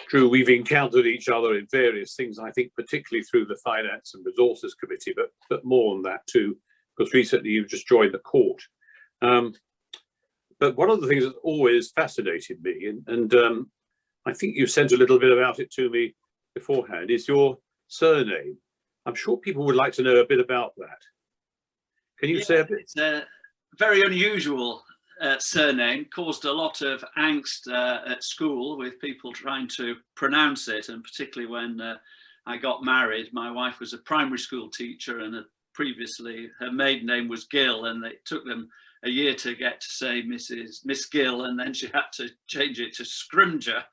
Drew, we've encountered each other in various things, I think particularly through the Finance and Resources Committee, but more on that too, because recently you've just joined the court. But one of the things that's always fascinated me, and I think you sent a little bit about it to me beforehand, is your surname. I'm sure people would like to know a bit about that. Can you say a bit? It's a very unusual surname, caused a lot of angst at school with people trying to pronounce it, and particularly when I got married. My wife was a primary school teacher, and previously her maiden name was Gill, and it took them a year to get to say Miss Gill, and then she had to change it to Scrimgeour.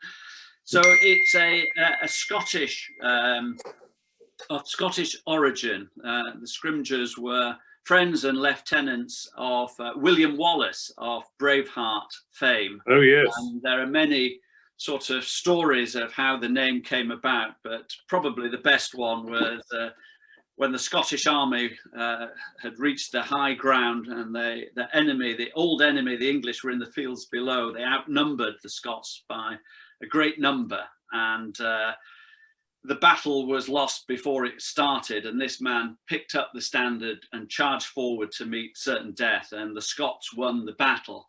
So it's a Scottish of Scottish origin. The Scrimgeours were friends and lieutenants of William Wallace of Braveheart fame. Oh yes. And there are many sort of stories of how the name came about, but probably the best one was when the Scottish army had reached the high ground, and the old enemy, the English, were in the fields below. They outnumbered the Scots by a great number, and the battle was lost before it started, and this man picked up the standard and charged forward to meet certain death, and the Scots won the battle.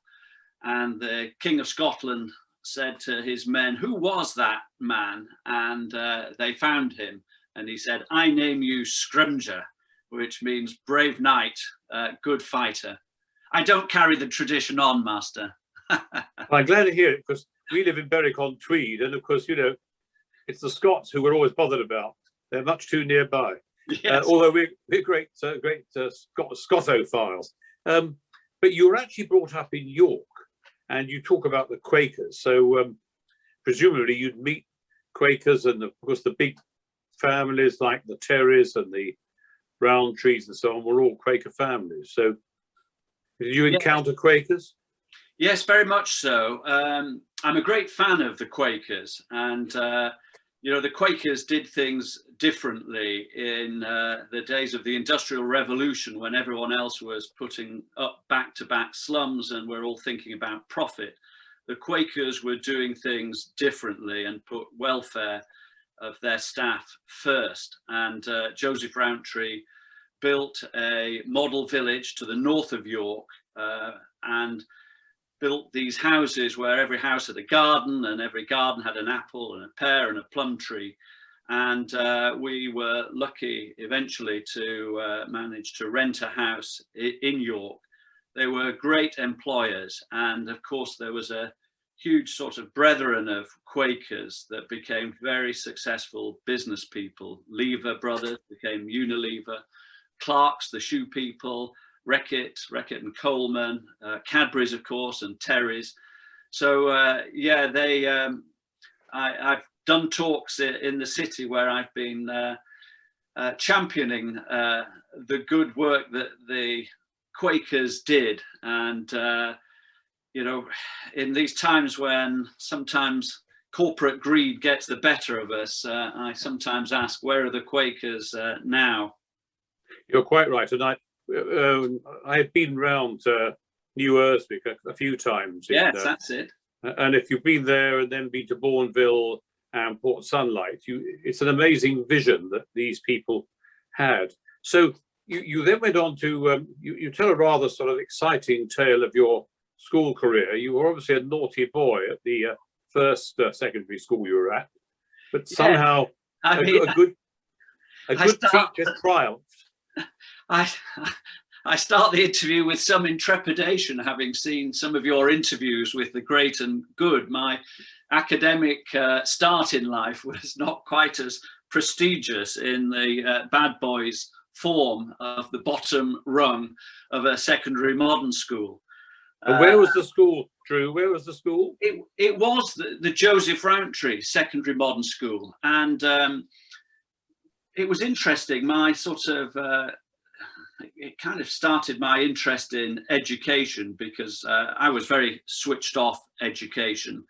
And the King of Scotland said to his men, "Who was that man?" And they found him, and he said, "I name you Scrimgeour," which means brave knight, good fighter. I don't carry the tradition on, Master. I'm glad to hear it, because we live in Berwick-on-Tweed, and of course, you know, it's the Scots who we're always bothered about. They're much too nearby. Yes. Although we're great Scotophiles. But you were actually brought up in York, and you talk about the Quakers. So presumably you'd meet Quakers, and of course the big families like the Terrys and the Rowntrees and so on were all Quaker families. So did you encounter Quakers? Yes, very much so. I'm a great fan of the Quakers, and you know, the Quakers did things differently in the days of the Industrial Revolution, when everyone else was putting up back-to-back slums and we're all thinking about profit. The Quakers were doing things differently and put welfare of their staff first. And Joseph Rowntree built a model village to the north of York, and built these houses where every house had a garden, and every garden had an apple and a pear and a plum tree. And we were lucky eventually to manage to rent a house in York. They were great employers, and of course there was a huge sort of brethren of Quakers that became very successful business people. Lever brothers became Unilever, Clark's, the shoe people, Reckitt and Coleman, Cadbury's, of course, and Terry's. So yeah, I've done talks in the city where I've been championing the good work that the Quakers did. And you know, in these times when sometimes corporate greed gets the better of us, I sometimes ask, where are the Quakers now? You're quite right, and I had been round New Erswick a few times. Yes, that's it. And if you've been there and then been to Bourneville and Port Sunlight, it's an amazing vision that these people had. So you then went on to, you tell a rather sort of exciting tale of your school career. You were obviously a naughty boy at the first secondary school you were at, but somehow a good teacher triumphed. I start the interview with some intrepidation, having seen some of your interviews with the great and good. My academic start in life was not quite as prestigious in the bad boys form of the bottom rung of a secondary modern school. And where was the school, Drew? Where was the school? It was the Joseph Rowntree Secondary Modern School. And it was interesting. My sort of it kind of started my interest in education, because I was very switched off education.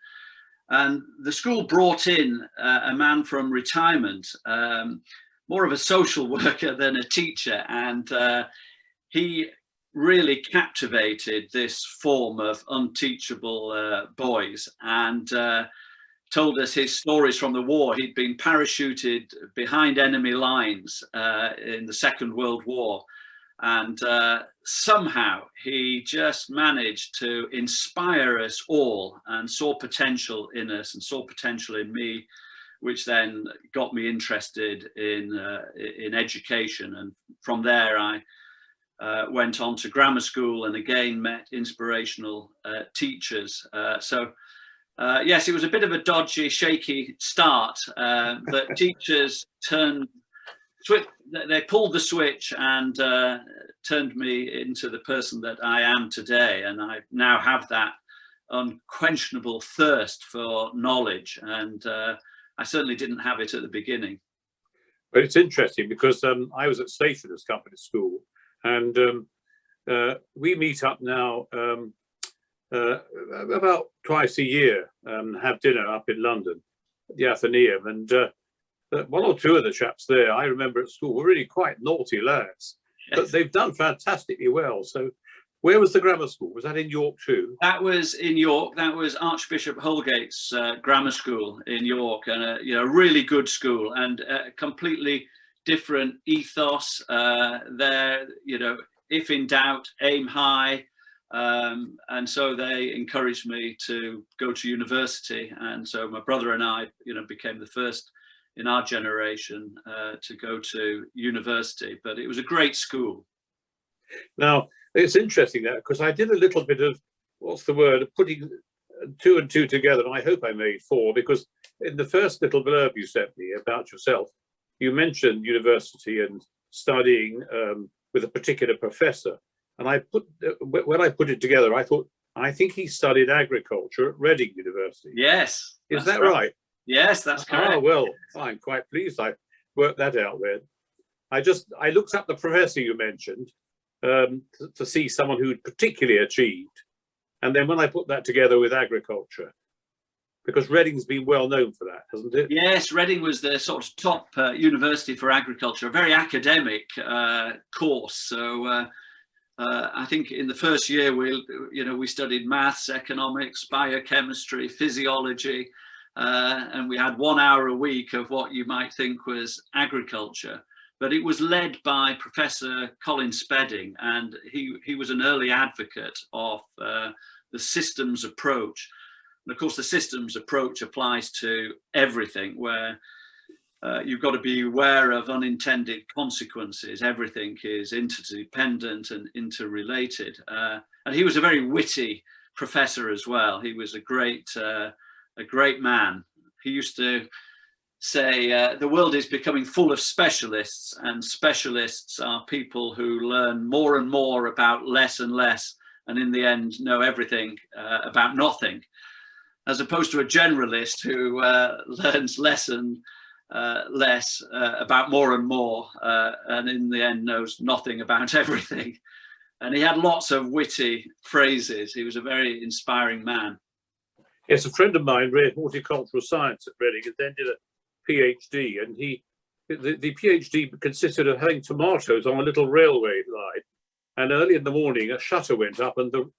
And the school brought in a man from retirement, more of a social worker than a teacher. And he really captivated this form of unteachable boys. And told us his stories from the war. He'd been parachuted behind enemy lines in the Second World War. And somehow he just managed to inspire us all and saw potential in us and saw potential in me, which then got me interested in education. And from there, I went on to grammar school and again met inspirational teachers. Yes, it was a bit of a dodgy, shaky start, but teachers they pulled the switch and turned me into the person that I am today. And I now have that unquenchable thirst for knowledge. And I certainly didn't have it at the beginning. But it's interesting because I was at Stationers Company School, and we meet up now about twice a year, have dinner up in London at the Athenaeum. And one or two of the chaps there, I remember at school, were really quite naughty lads, yes. But they've done fantastically well. So where was the grammar school? Was that in York too? That was in York. That was Archbishop Holgate's grammar school in York, and a really good school, and a completely different ethos there. If in doubt, aim high. And so they encouraged me to go to university. And so my brother and I, became the first in our generation to go to university, but it was a great school. Now, it's interesting that because I did a little bit of, putting two and two together, and I hope I made four, because in the first little blurb you sent me about yourself, you mentioned university and studying with a particular professor. And when I put it together, I think he studied agriculture at Reading University. Yes. Is that right? Yes, that's correct. Oh, well, I'm quite pleased I worked that out then. I looked up the professor you mentioned to see someone who'd particularly achieved. And then when I put that together with agriculture, because Reading's been well known for that, hasn't it? Yes, Reading was the sort of top university for agriculture, a very academic course. So I think in the first year we studied maths, economics, biochemistry, physiology, and we had 1 hour a week of what you might think was agriculture. But it was led by Professor Colin Spedding, and he was an early advocate of the systems approach. And of course, the systems approach applies to everything, where you've got to be aware of unintended consequences. Everything is interdependent and interrelated. And he was a very witty professor as well. He was a great man. He used to say the world is becoming full of specialists, and specialists are people who learn more and more about less and less, and in the end know everything about nothing, as opposed to a generalist who learns less and less about more and more, and in the end knows nothing about everything. And he had lots of witty phrases. He was a very inspiring man. Yes, a friend of mine read horticultural science at Reading and then did a PhD, and the PhD consisted of having tomatoes on a little railway line, and early in the morning a shutter went up and the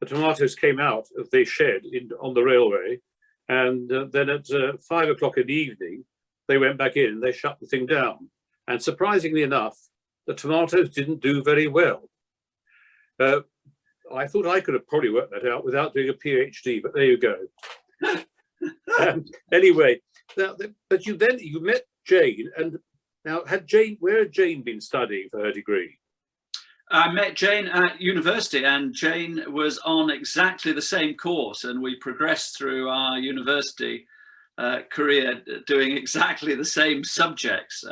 tomatoes came out of the shed on the railway, and then at 5 o'clock in the evening they went back in and they shut the thing down. And surprisingly enough, the tomatoes didn't do very well. I thought I could have probably worked that out without doing a PhD, but there you go. Anyway, but you met Jane, and now where had Jane been studying for her degree? I met Jane at university, and Jane was on exactly the same course, and we progressed through our university career doing exactly the same subjects.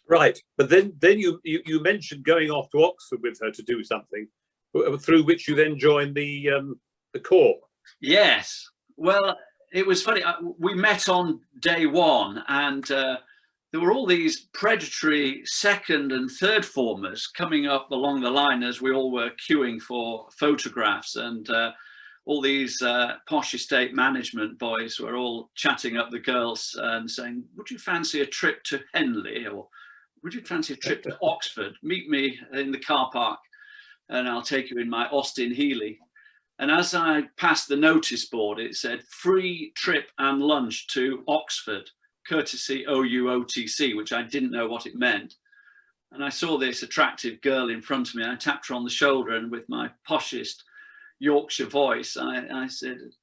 Right, but then you mentioned going off to Oxford with her to do something, through which you then joined the Court. Yes, well, it was funny. We met on day one, and there were all these predatory second and third formers coming up along the line as we all were queuing for photographs, and all these posh estate management boys were all chatting up the girls and saying, would you fancy a trip to Henley, or would you fancy a trip to Oxford? Meet me in the car park and I'll take you in my Austin Healey. And as I passed the notice board, it said free trip and lunch to Oxford, courtesy OUOTC, which I didn't know what it meant. And I saw this attractive girl in front of me. I tapped her on the shoulder, and with my poshest Yorkshire voice, I said,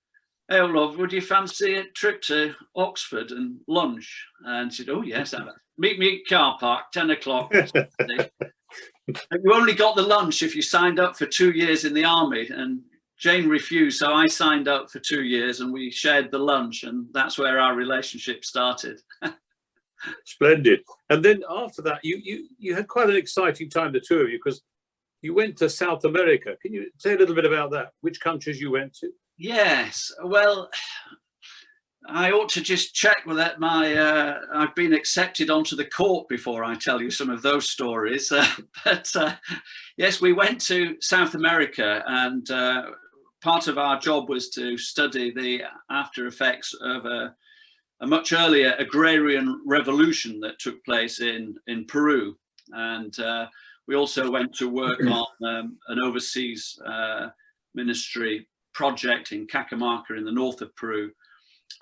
"Hey, love, would you fancy a trip to Oxford and lunch?" And she said, "Oh, yes, meet me at car park, 10 o'clock. You only got the lunch if you signed up for 2 years in the army." And Jane refused, so I signed up for 2 years, and we shared the lunch, and that's where our relationship started. Splendid. And then after that, you had quite an exciting time, the two of you, because you went to South America. Can you say a little bit about that? Which countries you went to? Yes, well, I ought to just check that I've been accepted onto the court before I tell you some of those stories. But yes, we went to South America, and part of our job was to study the after effects of a much earlier agrarian revolution that took place in Peru. And we also went to work on an overseas ministry project in Cajamarca in the north of Peru.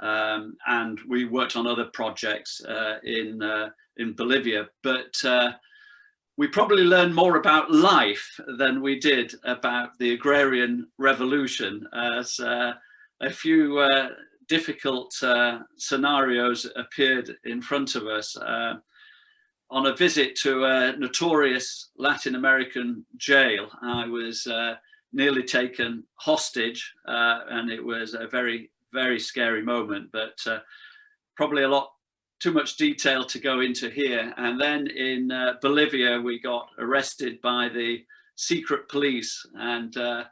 And we worked on other projects in Bolivia. But we probably learned more about life than we did about the agrarian revolution, as a few difficult scenarios appeared in front of us. On a visit to a notorious Latin American jail, I was nearly taken hostage, and it was a very, very scary moment, but probably a lot too much detail to go into here. And then in Bolivia, we got arrested by the secret police, and I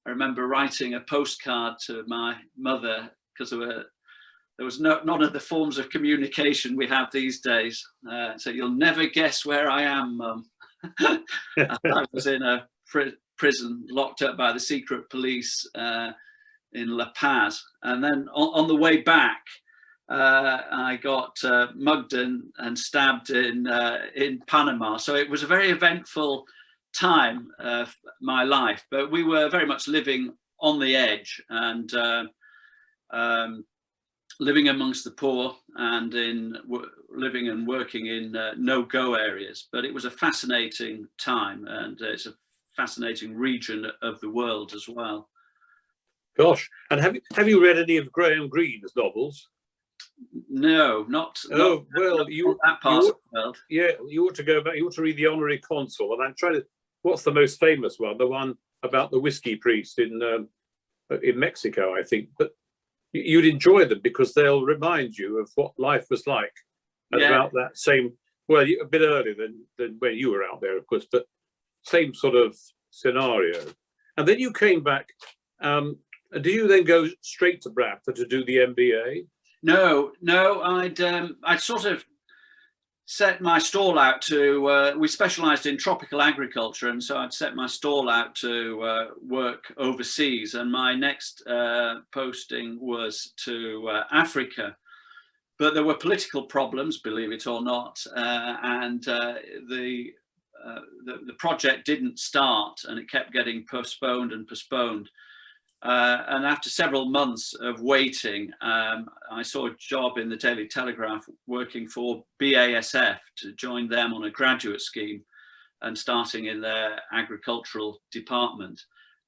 remember writing a postcard to my mother, because there was none of the forms of communication we have these days. So "You'll never guess where I am, Mum." I was in a prison, locked up by the secret police in La Paz. And then on the way back, I got mugged and stabbed in Panama. So it was a very eventful time of my life, but we were very much living on the edge, and living amongst the poor, and living and working in no-go areas. But it was a fascinating time, and it's a fascinating region of the world as well. Gosh, and have you read any of Graham Greene's novels? No, not. Oh, well, that part of the world. Yeah, you ought to go back. You ought to read The Honorary Consul, and I'm trying to. What's the most famous one? The one about the whiskey priest in Mexico, I think. But you'd enjoy them because they'll remind you of what life was like about that same. Well, a bit earlier than when you were out there, of course, but same sort of scenario. And then you came back. Do you then go straight to Bradford to do the MBA? No, I'd sort of set my stall out to, we specialised in tropical agriculture, and so I'd set my stall out to work overseas, and my next posting was to Africa. But there were political problems, believe it or not, and the project didn't start, and it kept getting postponed and postponed. And after several months of waiting, I saw a job in the Daily Telegraph working for BASF to join them on a graduate scheme and starting in their agricultural department.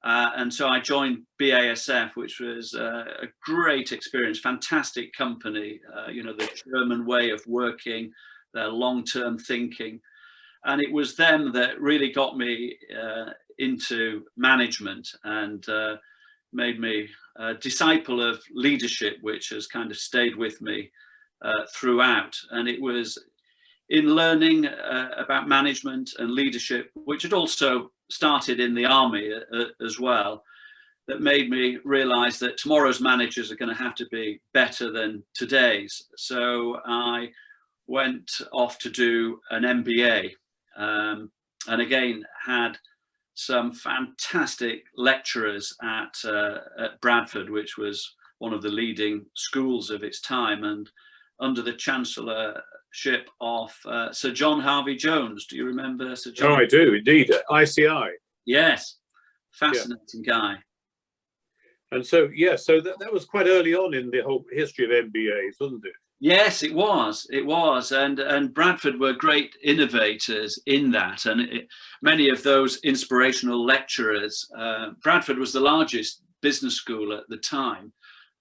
And so I joined BASF, which was a great experience, fantastic company, the German way of working, their long-term thinking. And it was them that really got me into management and made me a disciple of leadership, which has kind of stayed with me throughout. And it was in learning about management and leadership, which had also started in the army as well, that made me realize that tomorrow's managers are going to have to be better than today's. So I went off to do an MBA, and again had some fantastic lecturers at Bradford, which was one of the leading schools of its time, and under the chancellorship of Sir John Harvey Jones. Do you remember Sir John? Oh, I do indeed. ICI. Yes, fascinating guy. And so, yeah, so that was quite early on in the whole history of MBAs, wasn't it? Yes, it was. It was, and Bradford were great innovators in that, and many of those inspirational lecturers. Bradford was the largest business school at the time,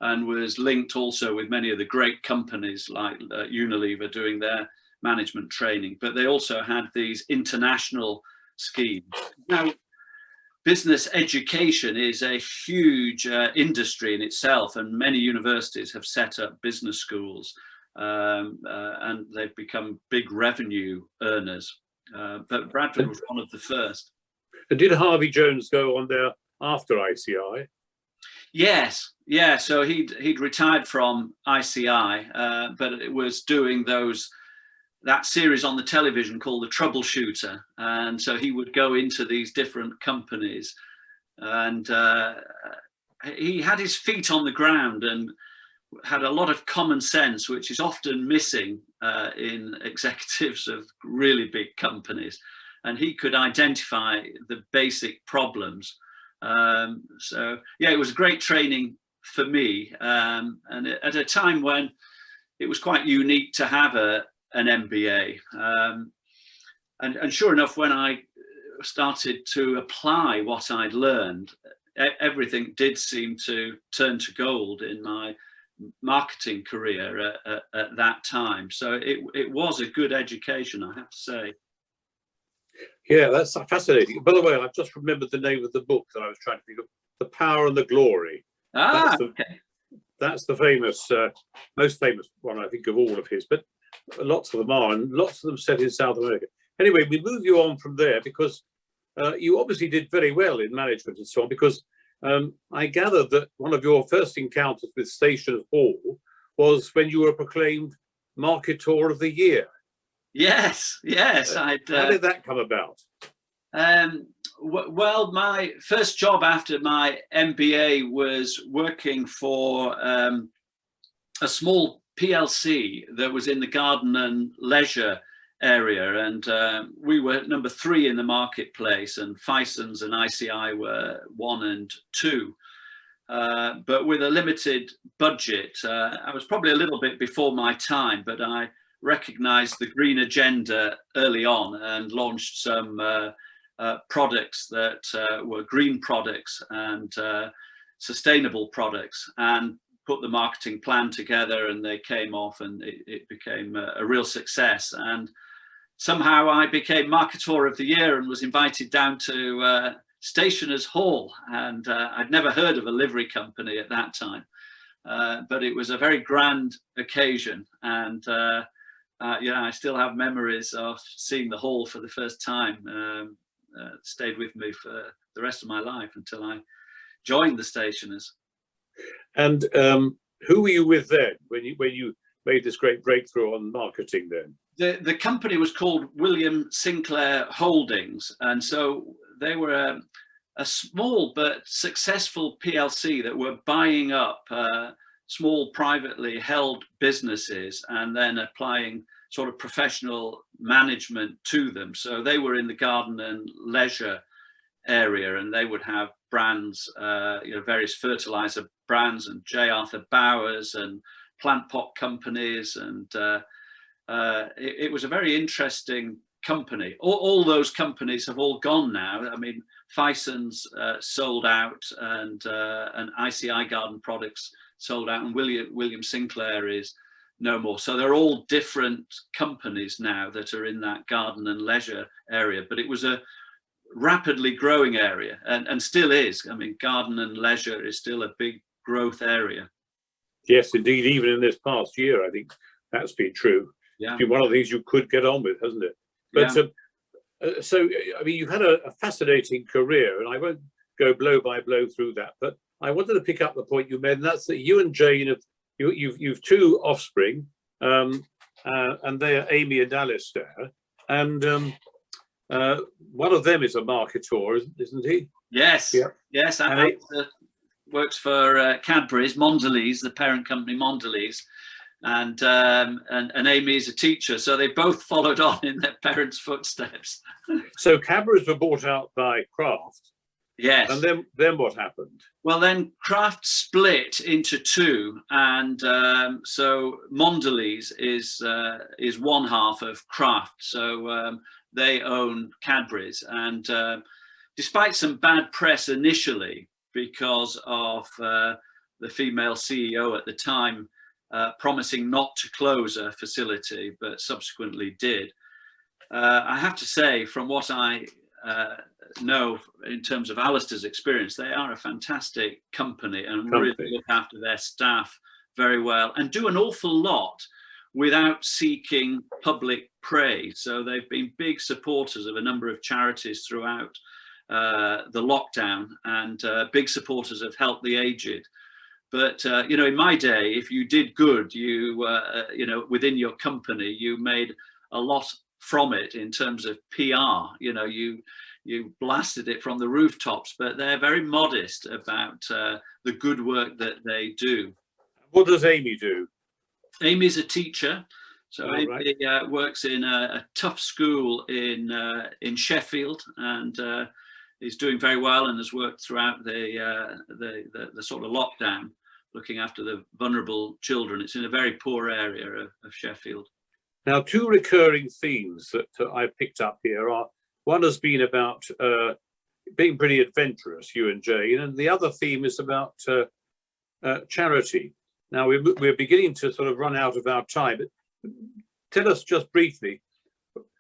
and was linked also with many of the great companies like Unilever doing their management training. But they also had these international schemes. Now, business education is a huge industry in itself, and many universities have set up business schools, and they've become big revenue earners. But Bradford was one of the first. And did Harvey Jones go on there after ICI? Yes, yeah. So he'd retired from ICI, but it was doing that series on the television called The Troubleshooter, and so he would go into these different companies, and he had his feet on the ground and had a lot of common sense, which is often missing in executives of really big companies, and he could identify the basic problems. So yeah, it was great training for me, and at a time when it was quite unique to have an MBA, and sure enough, when I started to apply what I'd learned, everything did seem to turn to gold in my marketing career at that time. So it was a good education, I have to say. Yeah, that's fascinating. By the way, I've just remembered the name of the book that I was trying to think of, The Power and the Glory. Okay. That's the famous, most famous one, I think, of all of his, but lots of them are, and lots of them set in South America. Anyway, we move you on from there because you obviously did very well in management and so on, because I gather that one of your first encounters with Station Hall was when you were proclaimed Marketer of the Year. Yes. How did that come about? Well, my first job after my MBA was working for a small PLC that was in the garden and leisure area, and we were number 3 in the marketplace, and Fisons and ICI were 1 and 2. But with a limited budget, I was probably a little bit before my time, but I recognized the green agenda early on and launched some products that were green products and sustainable products, and put the marketing plan together, and they came off, and it became a real success. And somehow I became Marketer of the Year and was invited down to Stationers Hall, and I'd never heard of a livery company at that time, but it was a very grand occasion, and I still have memories of seeing the hall for the first time. Stayed with me for the rest of my life until I joined the Stationers. And who were you with then when you made this great breakthrough on marketing then? The company was called William Sinclair Holdings, and so they were a small but successful PLC that were buying up small privately held businesses and then applying sort of professional management to them. So they were in the garden and leisure area, and they would have brands, various fertilizer brands, and J. Arthur Bowers and plant pot companies, and it was a very interesting company. All those companies have all gone now. I mean, Fisons sold out, and ICI Garden Products sold out, and William Sinclair is no more. So they're all different companies now that are in that garden and leisure area. But it was a rapidly growing area, and still is. I mean, garden and leisure is still a big growth area. Yes, indeed. Even in this past year, I think that's been true. Yeah. It's been one of the things you could get on with, hasn't it? But Yeah. So, I mean, you've had a fascinating career, and I won't go blow by blow through that. But I wanted to pick up the point you made, and that's that you and Jane have you've 2 offspring, and they are Amy and Alistair, and one of them is a marketer, isn't he? Yes. Yeah. Yes. Alistair works for Cadbury's, Mondelez, the parent company Mondelez, and Amy is a teacher, so they both followed on in their parents' footsteps. So Cadbury's were bought out by Kraft, Yes. And then what happened? Well, then Kraft split into two, and so Mondelez is one half of Kraft. So they own Cadbury's, and despite some bad press initially because of the female CEO at the time promising not to close a facility, but subsequently did. I have to say, from what I know in terms of Alistair's experience, they are a fantastic company and really look after their staff very well and do an awful lot without seeking public praise. So they've been big supporters of a number of charities throughout the lockdown, and big supporters of Help the Aged. But you know, in my day, if you did good, you know, within your company, you made a lot from it in terms of PR. You know, you blasted it from the rooftops, but they're very modest about the good work that they do. What does Amy do? Amy's a teacher. So Amy works in a tough school in Sheffield, and is doing very well, and has worked throughout the sort of lockdown, looking after the vulnerable children. It's in a very poor area of Sheffield. Now, two recurring themes that I picked up here are, one has been about being pretty adventurous, you and Jane, and the other theme is about charity. Now, we're beginning to sort of run out of our time, but tell us just briefly,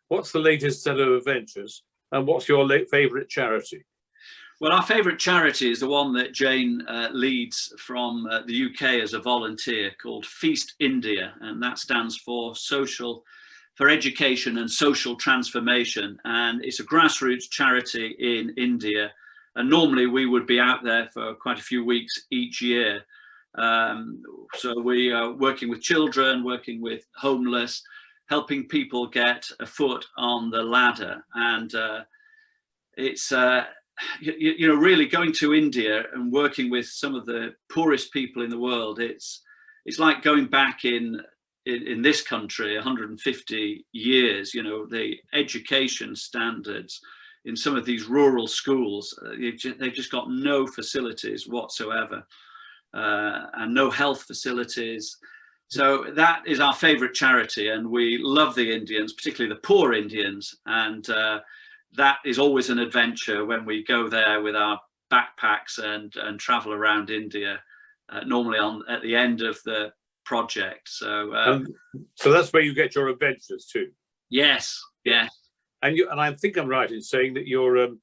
what's the latest set of adventures, and what's your favourite charity? Well, our favourite charity is the one that Jane leads from the UK as a volunteer, called Feast India, and that stands for Education and Social Transformation, and it's a grassroots charity in India. And normally we would be out there for quite a few weeks each year. So we are working with children, working with homeless, helping people get a foot on the ladder, and it's you know, really going to India and working with some of the poorest people in the world. It's like going back in this country 150 years. You know, the education standards in some of these rural schools, they've just got no facilities whatsoever, and no health facilities. So that is our favorite charity, and we love the Indians, particularly the poor Indians, and that is always an adventure when we go there with our backpacks and travel around India, normally at the end of the project. So so that's where you get your adventures too. Yes, yes. And I think I'm right in saying that you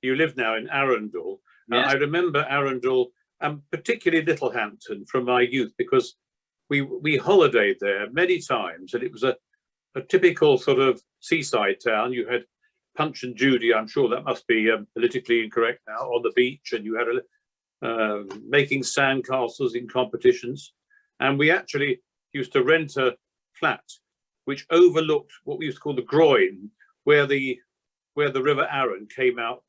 live now in Arundel. Yes. I remember Arundel, and particularly Littlehampton, from my youth, because we holidayed there many times, and it was a typical sort of seaside town. You had Punch and Judy, I'm sure that must be politically incorrect now, on the beach, and you had making sandcastles in competitions. And we actually used to rent a flat which overlooked what we used to call the Groyne, where the River Arun came out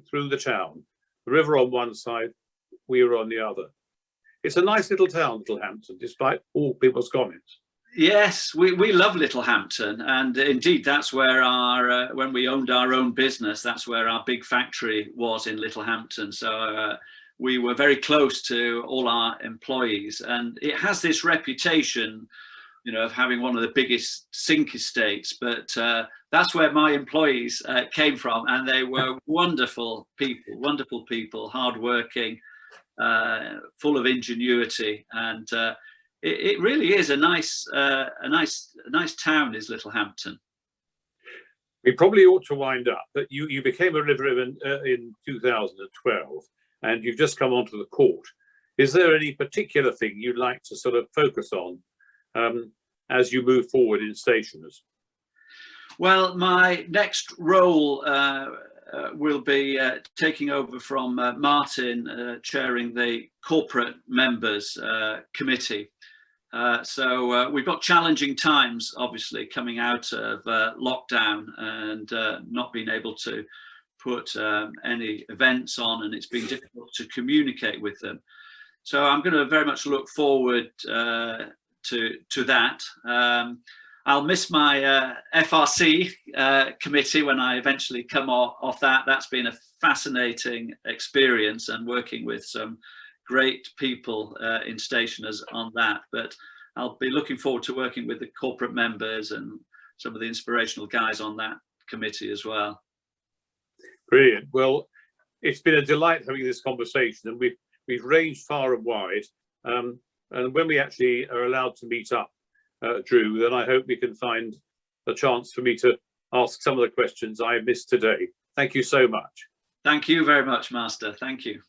through the town. The river on one side, we were on the other. It's a nice little town, Littlehampton, despite all people's comments. Yes, we love Littlehampton, and indeed that's where our when we owned our own business, that's where our big factory was, in Littlehampton. So we were very close to all our employees, and it has this reputation, you know, of having one of the biggest sink estates. But that's where my employees came from, and they were wonderful people, hardworking, full of ingenuity, and it really is a nice town, is Littlehampton. We probably ought to wind up, but you became a liveryman in 2012, and you've just come onto the court. Is there any particular thing you'd like to sort of focus on as you move forward in stationers? Well, my next role will be taking over from Martin, chairing the corporate members committee. So we've got challenging times, obviously, coming out of lockdown and not being able to put any events on, and it's been difficult to communicate with them. So I'm going to very much look forward to that. I'll miss my FRC committee when I eventually come off that. That's been a fascinating experience, and working with some great people in stationers on that. But I'll be looking forward to working with the corporate members and some of the inspirational guys on that committee as well. Brilliant. Well, it's been a delight having this conversation, and we've ranged far and wide. And when we actually are allowed to meet up, Drew, then I hope we can find a chance for me to ask some of the questions I missed today. Thank you so much. Thank you very much, Master. Thank you.